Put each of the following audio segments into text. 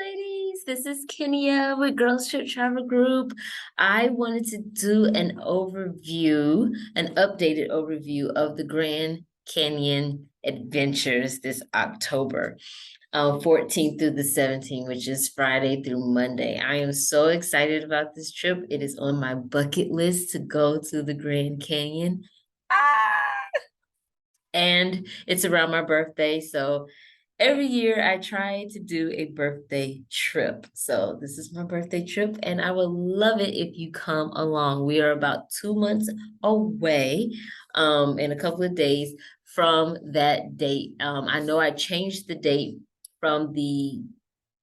ladies. This is Kenya with Girls Trip Travel Group. I wanted to do an overview, an updated overview of the Grand Canyon Adventures this October, 14th through the 17th, which is Friday through Monday. I am so excited about this trip. It is on my bucket list to go to the Grand Canyon. And it's around my birthday, so every year I try to do a birthday trip. So this is my birthday trip, and I would love it if you come along. We are about 2 months away, in a couple of days from that date. I know I changed the date from the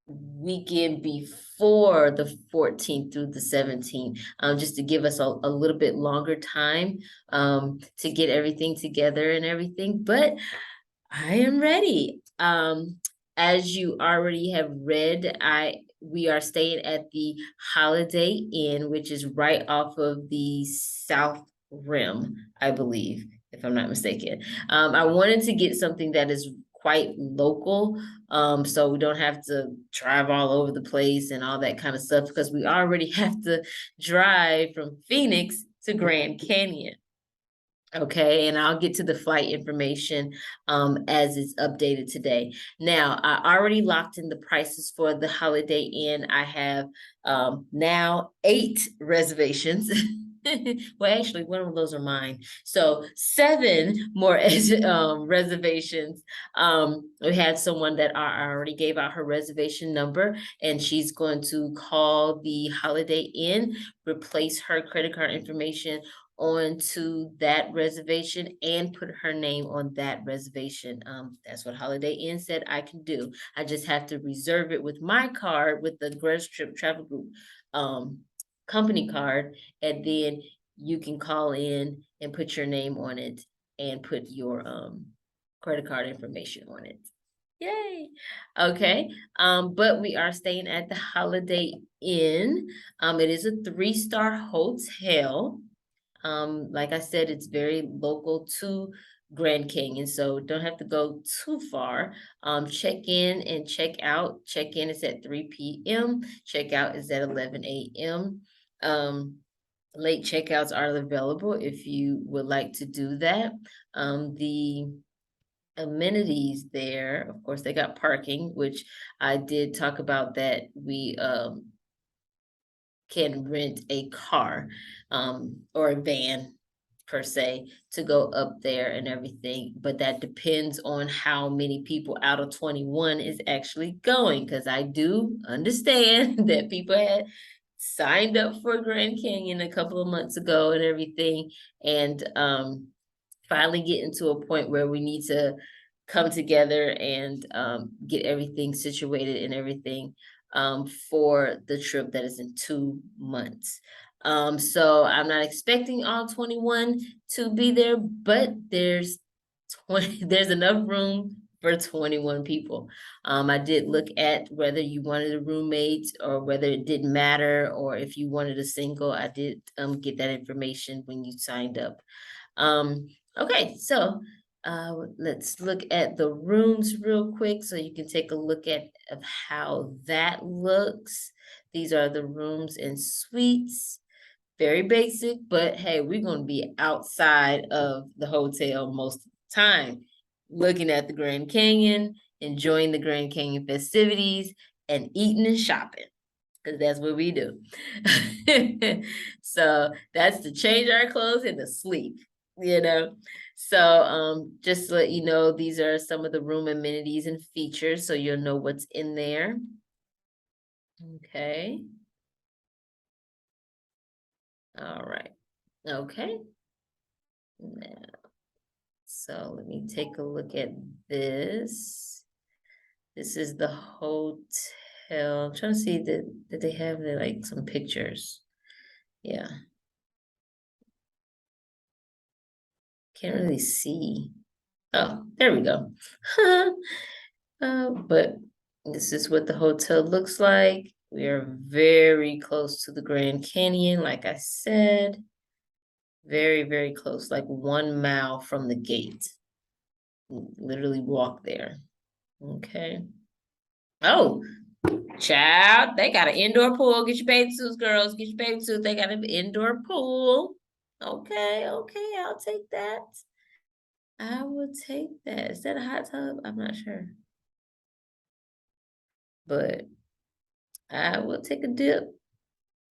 weekend before the 14th through the 17th, just to give us a little bit longer time to get everything together and everything. But I am ready. As you already have read, we are staying at the Holiday Inn, which is right off of the South Rim, I believe, if I'm not mistaken. I wanted to get something that is quite local, so we don't have to drive all over the place and all that kind of stuff, because we already have to drive from Phoenix to Grand Canyon. Okay, and I'll get to the flight information as it's updated today. Now, I already locked in the prices for the Holiday Inn. I have now 8 reservations. Well, actually, one of those are mine. So 7 more reservations. We had someone that I already gave out her reservation number, and she's going to call the Holiday Inn, replace her credit card information onto that reservation and put her name on that reservation. That's what Holiday Inn said I can do. I just have to reserve it with my card, with the Girls Trip Travel Group company card, and then you can call in and put your name on it and put your credit card information on it. Yay. Okay. But we are staying at the Holiday Inn. It is a 3-star hotel. Like I said, it's very local to Grand Canyon, so don't have to go too far. Check in and check out. Check in is at 3 p.m. Check out is at 11 a.m. Late checkouts are available if you would like to do that. The amenities there, of course, they got parking, which I did talk about, that we can rent a car or a van per se to go up there and everything, but that depends on how many people out of 21 is actually going, because I do understand that people had signed up for Grand Canyon a couple of months ago and everything, and finally getting to a point where we need to come together and get everything situated and everything for the trip that is in 2 months. So I'm not expecting all 21 to be there, but there's there's enough room for 21 people. I did look at whether you wanted a roommate or whether it didn't matter, or if you wanted a single. I did get that information when you signed up. Okay, so let's look at the rooms real quick so you can take a look at of how that looks. These are the rooms and suites. Very basic, but hey, we're going to be outside of the hotel most of the time, looking at the Grand Canyon, enjoying the Grand Canyon festivities, and eating and shopping, because that's what we do. So that's to change our clothes and to sleep, you know. So just to let you know, these are some of the room amenities and features, so you'll know what's in there. Okay. All right. Okay. Now, so let me take a look at this. This is the hotel. I'm trying to see that they have there like some pictures. Yeah. Can't really see. Oh, there we go. But this is what the hotel looks like. We are very close to the Grand Canyon, like I said. Very, very close, like 1 mile from the gate. Literally walk there. Okay. Oh, Child, they got an indoor pool. Get your bathing suits, girls. Get your bathing suits. They got an indoor pool. Okay, okay, I'll take that. I will take that. Is that a hot tub? I'm not sure. But I will take a dip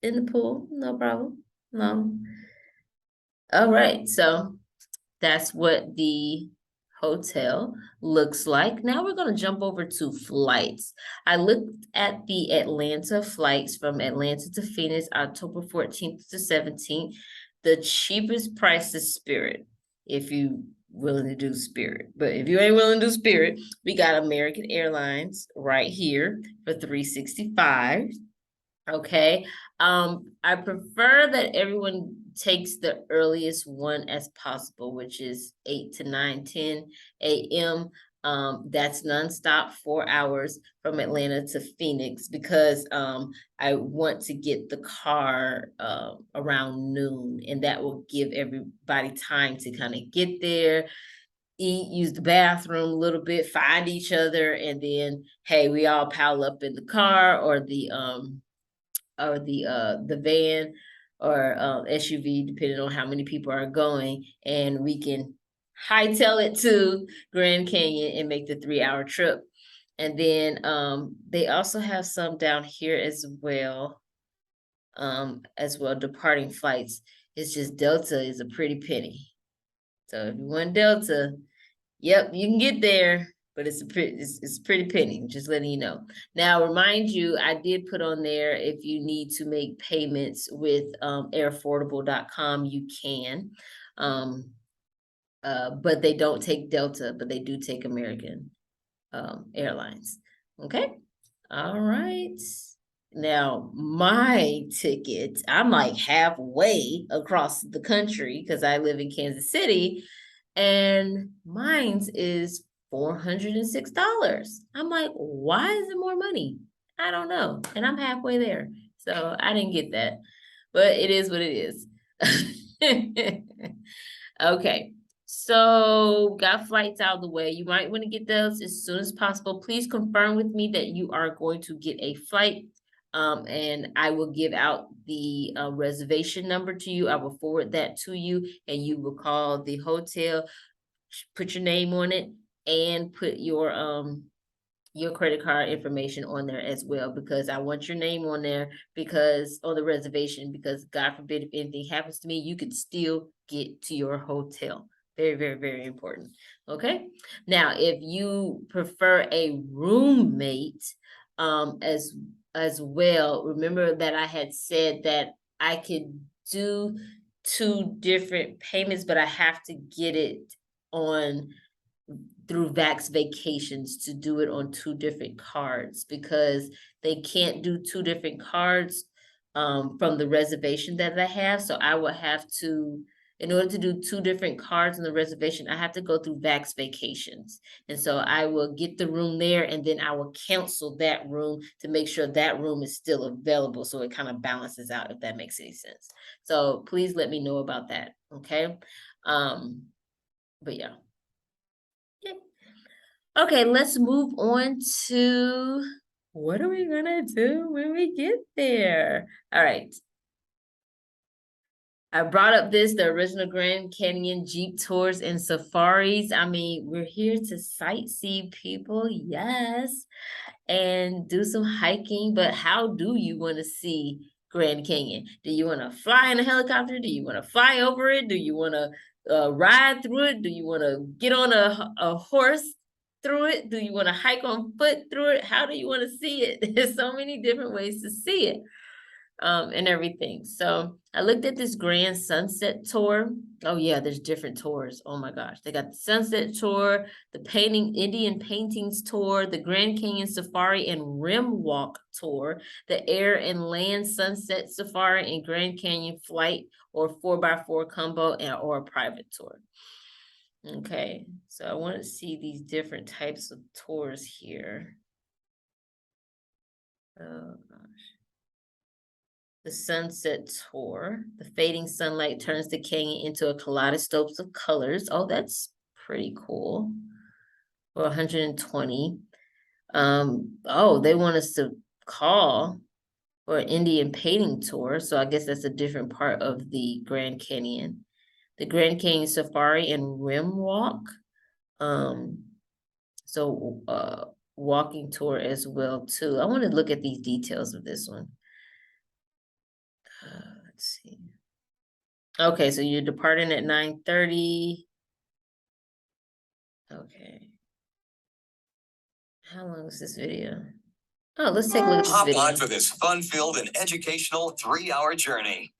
in the pool. No problem. No. All right. So that's what the hotel looks like. Now we're going to jump over to flights. I looked at the Atlanta flights from Atlanta to Phoenix, October 14th to 17th. The cheapest price is Spirit, if you willing to do Spirit. But if you ain't willing to do Spirit, we got American Airlines right here for 365. Okay. I prefer that everyone takes the earliest one as possible, which is 8 to 9, 10 a.m. That's nonstop, 4 hours from Atlanta to Phoenix because I want to get the car around noon, and that will give everybody time to kind of get there, eat, use the bathroom a little bit, find each other, and then hey, we all pile up in the car or the van or SUV, depending on how many people are going, and we can hightail it to Grand Canyon and make the 3 hour trip. And then they also have some down here as well, departing flights. It's just Delta is a pretty penny. So if you want Delta, yep, you can get there, but it's a pretty penny. Just letting you know. Now, remind you, I did put on there if you need to make payments with Airfordable.com, you can. But they don't take Delta, but they do take American Airlines. Okay. All right. Now, my ticket, I'm like halfway across the country because I live in Kansas City, and mine's is $406. I'm like, why is it more money? I don't know. And I'm halfway there. So I didn't get that, but it is what it is. Okay. So got flights out of the way. You might want to get those as soon as possible. Please confirm with me that you are going to get a flight. And I will give out the reservation number to you. I will forward that to you, and you will call the hotel, put your name on it, and put your credit card information on there as well, because I want your name on there, because on the reservation, because God forbid if anything happens to me, you could still get to your hotel. Very, very, very important. Okay. Now, if you prefer a roommate, as well, remember that I had said that I could do 2 different payments, but I have to get it on through Vax Vacations to do it on 2 different cards, because they can't do 2 different cards from the reservation that I have. So I will have to, in order to do 2 different cards on the reservation, I have to go through Vax Vacations. And so I will get the room there, and then I will cancel that room to make sure that room is still available. So it kind of balances out, if that makes any sense. So please let me know about that. Okay. But yeah. Okay, let's move on to what are we gonna do when we get there? All right. I brought up the original Grand Canyon Jeep tours and safaris. I mean, we're here to sightsee, people, yes, and do some hiking, but how do you want to see Grand Canyon? Do you want to fly in a helicopter? Do you want to fly over it? Do you want to ride through it? Do you want to get on a horse through it? Do you want to hike on foot through it? How do you want to see it? There's so many different ways to see it, and everything. So I looked at this Grand Sunset Tour. Oh yeah, there's different tours. Oh my gosh. They got the Sunset Tour, the Indian Paintings Tour, the Grand Canyon Safari and Rim Walk Tour, the Air and Land Sunset Safari and Grand Canyon Flight, or 4x4 combo, or a private tour. Okay, so I want to see these different types of tours here. Oh gosh. The Sunset Tour. The fading sunlight turns the canyon into a kaleidoscope of colors. Oh, that's pretty cool. For 120. Oh, they want us to call for an Indian painting tour. So I guess that's a different part of the Grand Canyon. The Grand Canyon Safari and Rim Walk. Um, walking tour as well too. I want to look at these details of this one. Let's see. Okay, so you're departing at 9:30. Okay. How long is this video? Oh, let's take a look at this video. Hop on for this fun-filled and educational 3-hour journey.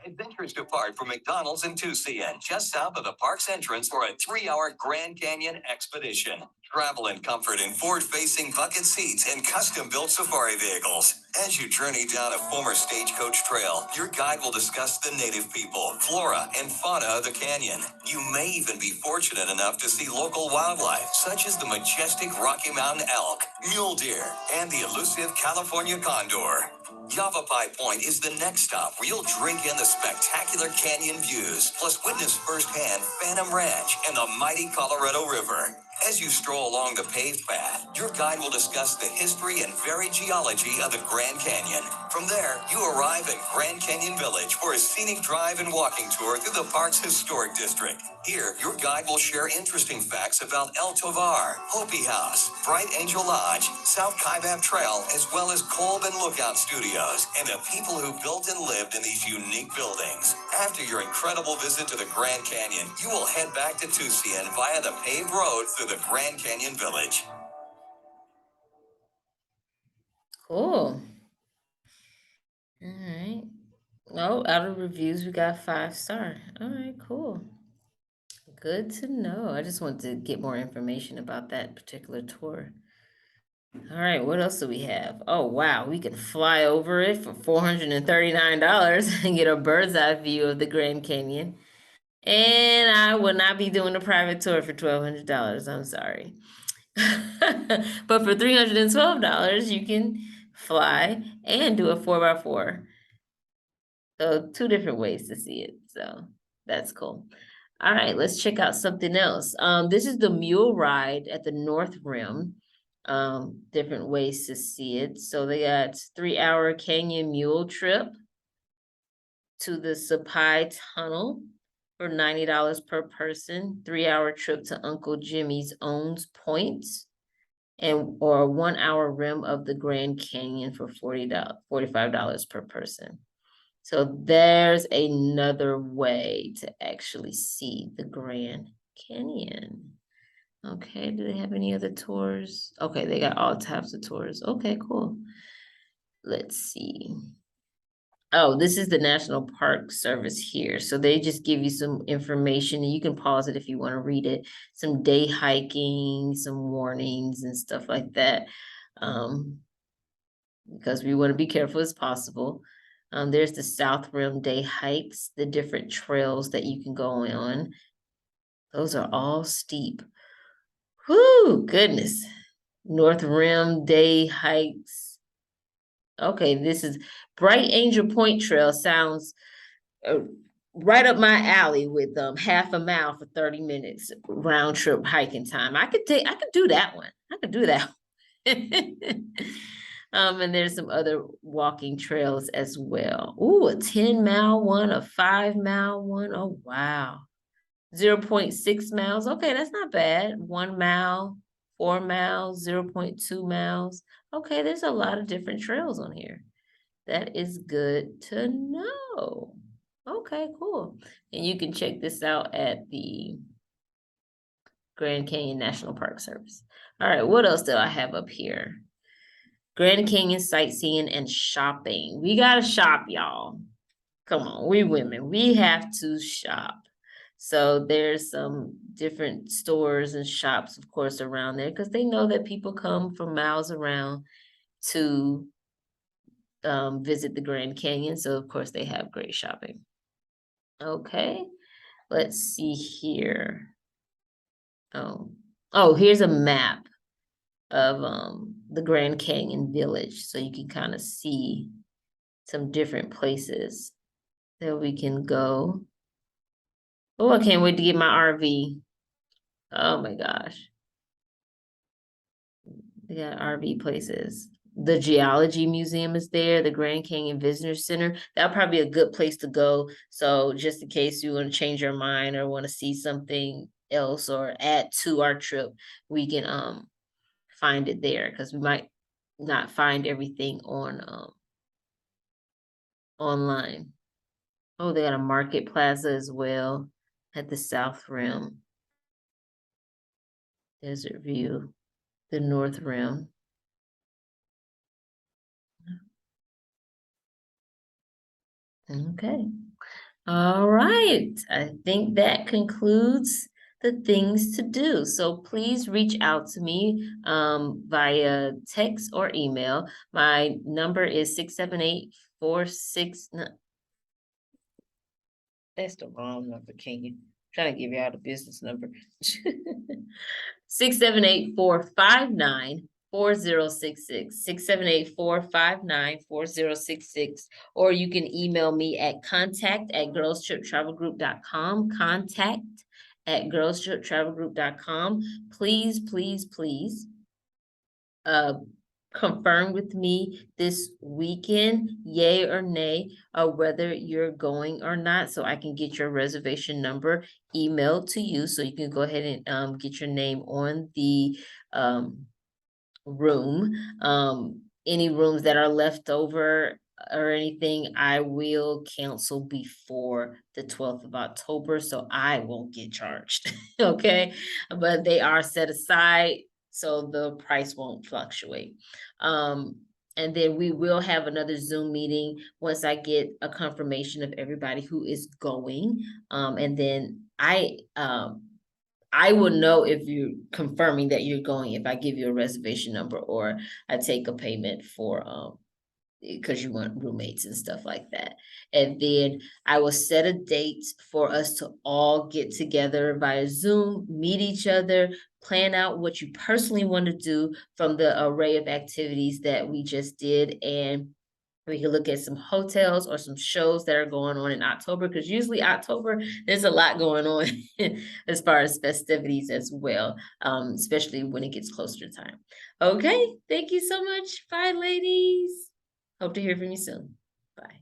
Adventures depart from McDonald's in Tucson, just south of the park's entrance for a 3-hour Grand Canyon expedition. Travel in comfort in forward-facing bucket seats and custom-built safari vehicles. As you journey down a former stagecoach trail, your guide will discuss the native people, flora, and fauna of the canyon. You may even be fortunate enough to see local wildlife, such as the majestic Rocky Mountain elk, mule deer, and the elusive California condor. Yavapai Point is the next stop where you'll drink in the spectacular canyon views, plus witness firsthand Phantom Ranch and the mighty Colorado River. As you stroll along the paved path, your guide will discuss the history and varied geology of the Grand Canyon. From there, you arrive at Grand Canyon Village for a scenic drive and walking tour through the park's historic district. Here, your guide will share interesting facts about El Tovar, Hopi House, Bright Angel Lodge, South Kaibab Trail, as well as Kolb and Lookout Studios, and the people who built and lived in these unique buildings. After your incredible visit to the Grand Canyon, you will head back to Tucson via the paved road through the Grand Canyon Village. Cool. All right. Oh, out of reviews, we got 5-star. All right, cool. Good to know. I just wanted to get more information about that particular tour. All right, what else do we have? Oh, wow, we can fly over it for $439 and get a bird's eye view of the Grand Canyon. And I will not be doing a private tour for $1,200. I'm sorry. But for $312, you can fly and do a 4x4. So 2 different ways to see it. So that's cool. All right, let's check out something else. This is the mule ride at the North Rim. Different ways to see it. So they got 3-hour canyon mule trip to the Sapai Tunnel for $90 per person. 3-hour trip to Uncle Jimmy's Owns Point, or 1-hour rim of the Grand Canyon for $45 per person. So there's another way to actually see the Grand Canyon. Okay, do they have any other tours? Okay, they got all types of tours. Okay, cool. Let's see. Oh, this is the National Park Service here. So they just give you some information and you can pause it if you want to read it. Some day hiking, some warnings and stuff like that. Because we want to be careful as possible. There's the South Rim day hikes, the different trails that you can go on. Those are all steep. Whoo, goodness. North Rim day hikes. Okay, this is Bright Angel Point Trail. Sounds right up my alley with half a mile for 30 minutes round trip hiking time. I could do that one. I could do that. And there's some other walking trails as well. Ooh, a 10-mile one, a 5-mile one. Oh, wow. 0.6 miles. Okay, that's not bad. 1 mile, 4 miles, 0.2 miles. Okay, there's a lot of different trails on here. That is good to know. Okay, cool. And you can check this out at the Grand Canyon National Park Service. All right, what else do I have up here? Grand Canyon sightseeing and shopping. We gotta shop, y'all. Come on, we women, we have to shop. So there's some different stores and shops, of course, around there because they know that people come from miles around to visit the Grand Canyon. So of course they have great shopping. Okay, let's see here. Oh, here's a map of the Grand Canyon Village, so you can kind of see some different places that we can go. Oh, I can't wait to get my RV. Oh my gosh. They got RV places. The Geology Museum is there, the Grand Canyon Visitor Center. That'll probably be a good place to go. So just in case you want to change your mind or want to see something else or add to our trip, we can find it there because we might not find everything on online. Oh, they got a market plaza as well at the South Rim, Desert View, the North Rim. Okay. All right. I think that concludes the things to do. So please reach out to me via text or email. My number is 678-46. No, that's the wrong number, can you? Trying to give you out a business number. 678-459-4066. 678-459-4066. Or you can email me at contact@girlstriptravelgroup.com. Contact@girlstriptravelgroup.com. Please, please, please uh confirm with me this weekend, yay or nay, whether you're going or not, so I can get your reservation number emailed to you, so you can go ahead and get your name on the room. Any rooms that are left over or anything, I will cancel before the 12th of October, so I won't get charged. Okay, but they are set aside, so the price won't fluctuate. And then we will have another Zoom meeting once I get a confirmation of everybody who is going. And then I will know if you're confirming that you're going if I give you a reservation number or I take a payment for because you want roommates and stuff like that. And then I will set a date for us to all get together via Zoom, meet each other, plan out what you personally want to do from the array of activities that we just did, and we can look at some hotels or some shows that are going on in October, because usually October, there's a lot going on as far as festivities as well, especially when it gets closer to time. Okay, thank you so much. Bye, ladies. Hope to hear from you soon. Bye.